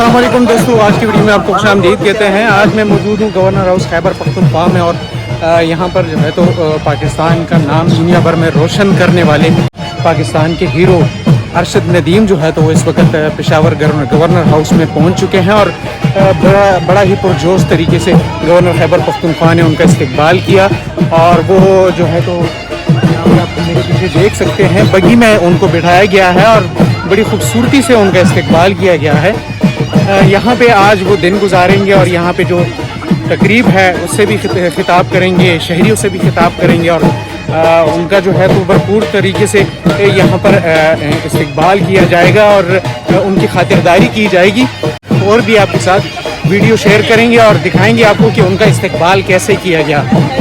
अस्सलाम वालेकुम दोस्तों, आज की वीडियो में आपको खुशामदीद कहते हैं। आज मैं मौजूद हूँ गवर्नर हाउस खैबर पख्तूनख्वा में और यहाँ पर जो है तो पाकिस्तान का नाम दुनिया भर में रोशन करने वाले पाकिस्तान के हीरो अरशद नदीम जो है तो वो इस वक्त पेशावर गवर्नर हाउस में पहुँच चुके हैं और बड़ा ही पुरजोश तरीके से गवर्नर खैबर पख्तूनख्वा ने उनका इस्तकबाल किया। और वो जो है तो आप मेरे पीछे देख सकते हैं, बगी में उनको बिठाया गया है और बड़ी खूबसूरती से उनका इस्तकबाल किया गया है। यहाँ पे आज वो दिन गुजारेंगे और यहाँ पे जो तकरीब है उससे भी खिताब करेंगे, शहरियों से भी खिताब करेंगे और उनका जो है तो भरपूर तरीके से यहाँ पर इस्तकबाल किया जाएगा और उनकी खातिरदारी की जाएगी। और भी आपके साथ वीडियो शेयर करेंगे और दिखाएंगे आपको कि उनका इस्तकबाल कैसे किया गया।